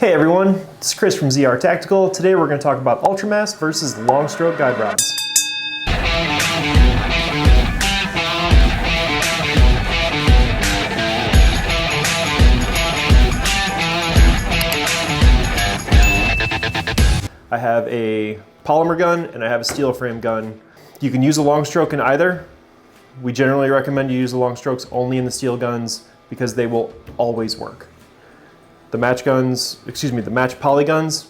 Hey everyone, it's Chris from ZR Tactical. Today we're going to talk about Ultramass versus long stroke guide rods. I have a polymer gun and I have a steel frame gun. You can use a long stroke in either. We generally recommend you use the long strokes only in the steel guns because they will always work. The match poly guns,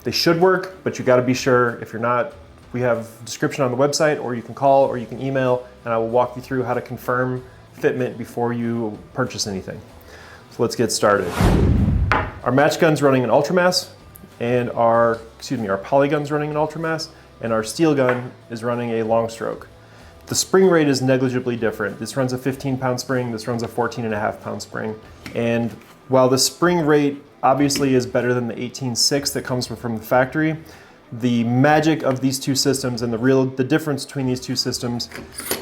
they should work, but you gotta be sure. If you're not, we have a description on the website, or you can call or you can email and I will walk you through how to confirm fitment before you purchase anything. So let's get started. Our match gun's running an Ultramass and our poly gun's running an Ultramass, and our steel gun is running a long stroke. The spring rate is negligibly different. This runs a 15-pound spring, this runs a 14.5-pound spring. And while the spring rate obviously is better than the 18.6 that comes from the factory, the magic of these two systems and the difference between these two systems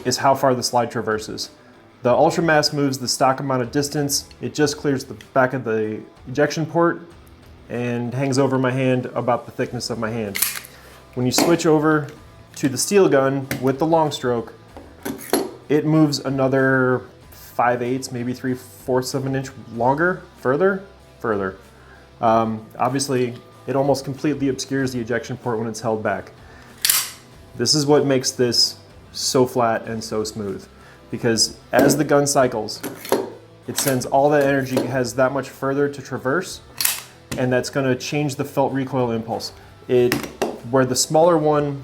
is how far the slide traverses. The Ultramass moves the stock amount of distance. It just clears the back of the ejection port and hangs over my hand about the thickness of my hand. When you switch over to the steel gun with the long stroke, it moves another 5/8, maybe 3/4 of an inch longer, further. Obviously, it almost completely obscures the ejection port when it's held back. This is what makes this so flat and so smooth, because as the gun cycles, it sends all that energy, it has that much further to traverse, and that's going to change the felt recoil impulse. Where the smaller one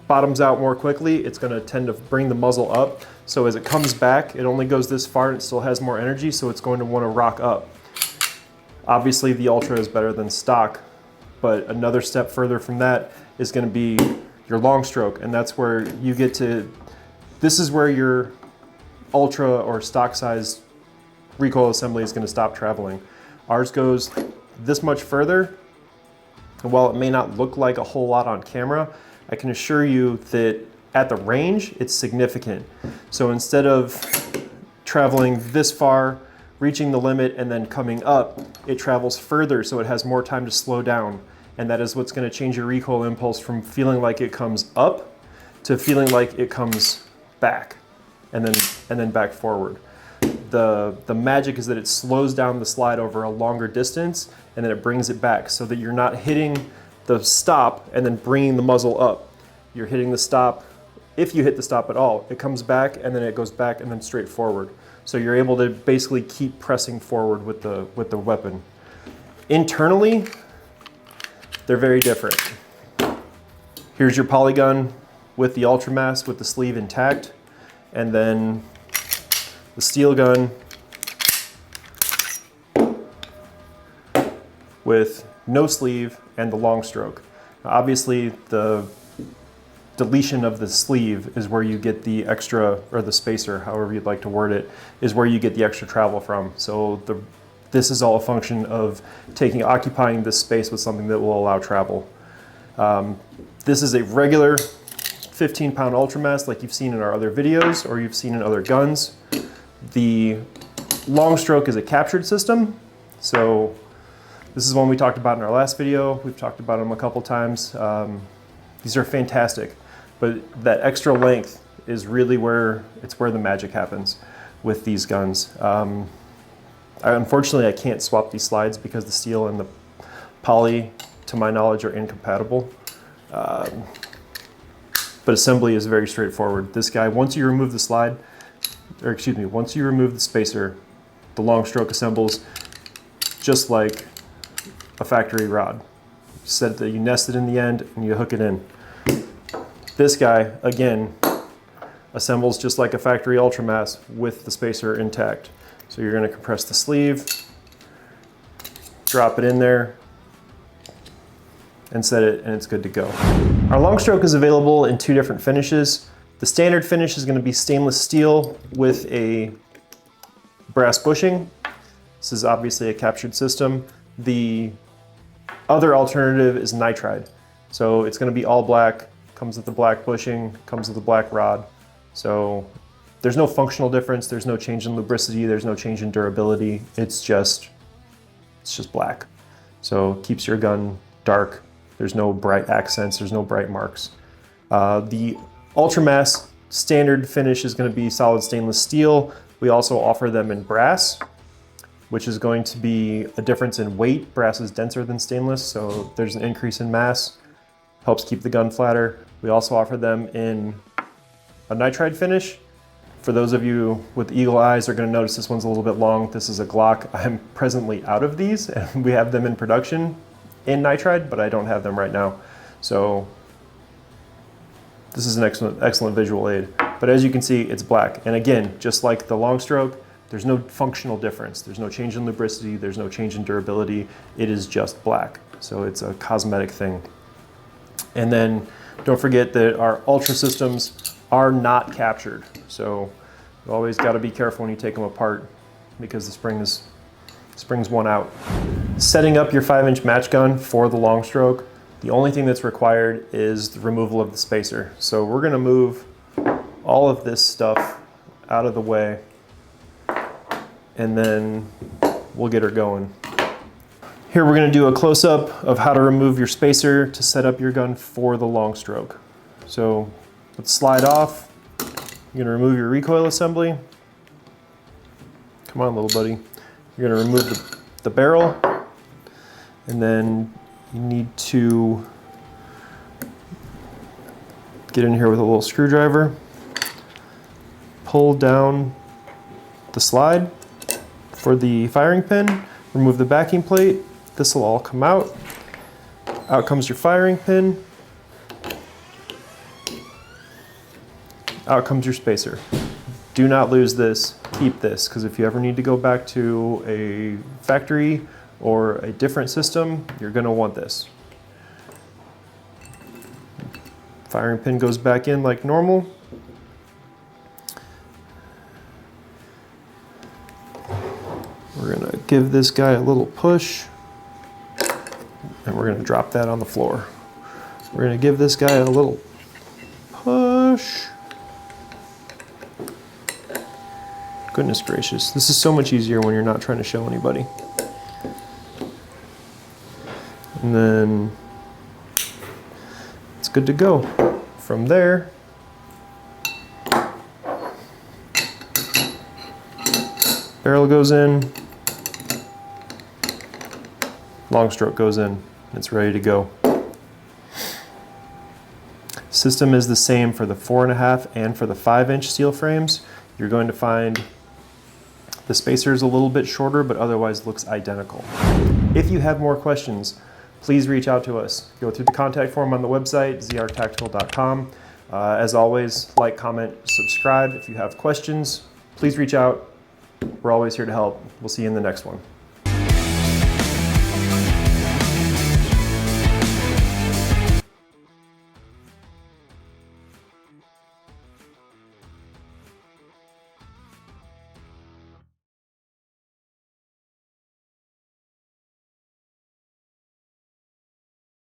bottoms out more quickly, it's going to tend to bring the muzzle up. So as it comes back, it only goes this far and it still has more energy, so it's going to want to rock up. Obviously the Ultra is better than stock, but another step further from that is going to be your long stroke, and that's where you get to, this is where your Ultra or stock size recoil assembly is going to stop traveling. Ours goes this much further, and while it may not look like a whole lot on camera, I can assure you that at the range, it's significant. So instead of traveling this far, reaching the limit, and then coming up, it travels further, so it has more time to slow down. And that is what's going to change your recoil impulse from feeling like it comes up to feeling like it comes back and then back forward. The magic is that it slows down the slide over a longer distance, and then it brings it back so that you're not hitting the stop and then bringing the muzzle up. You're hitting the stop. If you hit the stop at all, it comes back and then it goes back and then straight forward. So you're able to basically keep pressing forward with the weapon. Internally, they're very different. Here's your polygun with the Ultramass with the sleeve intact, and then the steel gun with no sleeve and the long stroke. Obviously, the deletion of the sleeve is where you get the extra, or the spacer, however you'd like to word it, is where you get the extra travel from. So this is all a function of occupying this space with something that will allow travel. This is a regular 15-pound Ultramass like you've seen in our other videos or you've seen in other guns. The long stroke is a captured system. So this is one we talked about in our last video. We've talked about them a couple times. These are fantastic, but that extra length is really where the magic happens with these guns. Unfortunately, I can't swap these slides because the steel and the poly, to my knowledge, are incompatible. But assembly is very straightforward. This guy, once you remove the spacer, the long stroke assembles just like a factory rod. You nest it in the end and you hook it in. This guy, again, assembles just like a factory Ultramass with the spacer intact. So you're going to compress the sleeve, drop it in there, and set it, and it's good to go. Our long stroke is available in two different finishes. The standard finish is going to be stainless steel with a brass bushing. This is obviously a captured system. The other alternative is nitride. So it's going to be all black, comes with the black bushing, comes with the black rod. So there's no functional difference, there's no change in lubricity, there's no change in durability. It's just It's just black. So it keeps your gun dark. There's no bright accents, there's no bright marks. The Ultramass standard finish is going to be solid stainless steel. We also offer them in brass, which is going to be a difference in weight. Brass is denser than stainless, so there's an increase in mass. Helps keep the gun flatter. We also offer them in a nitride finish. For those of you with eagle eyes are going to notice this one's a little bit long. This is a Glock. I'm presently out of these, and we have them in production in nitride, but I don't have them right now. So this is an excellent visual aid. But as you can see, it's black. And again, just like the long stroke, there's no functional difference. There's no change in lubricity. There's no change in durability. It is just black. So it's a cosmetic thing. And then don't forget that our Ultra systems are not captured. So you always got to be careful when you take them apart because the spring's one out. Setting up your 5-inch match gun for the long stroke, the only thing that's required is the removal of the spacer. So we're going to move all of this stuff out of the way and then we'll get her going. Here we're going to do a close-up of how to remove your spacer to set up your gun for the long stroke. So let's slide off. You're going to remove your recoil assembly. Come on, little buddy. You're going to remove the barrel, and then you need to get in here with a little screwdriver, pull down the slide for the firing pin, remove the backing plate. This will all come out. Out comes your firing pin. Out comes your spacer. Do not lose this, keep this, because if you ever need to go back to a factory or a different system, you're going to want this. Firing pin goes back in like normal. We're going to give this guy a little push, and we're going to drop that on the floor. We're going to give this guy a little push. Goodness gracious, this is so much easier when you're not trying to show anybody. And then it's good to go. From there, barrel goes in, long stroke goes in, it's ready to go. System is the same for the 4.5 and for the 5-inch steel frames. You're going to find the spacer is a little bit shorter, but otherwise looks identical. If you have more questions, please reach out to us. Go through the contact form on the website, zrtactical.com. As always, like, comment, subscribe. If you have questions, please reach out. We're always here to help. We'll see you in the next one.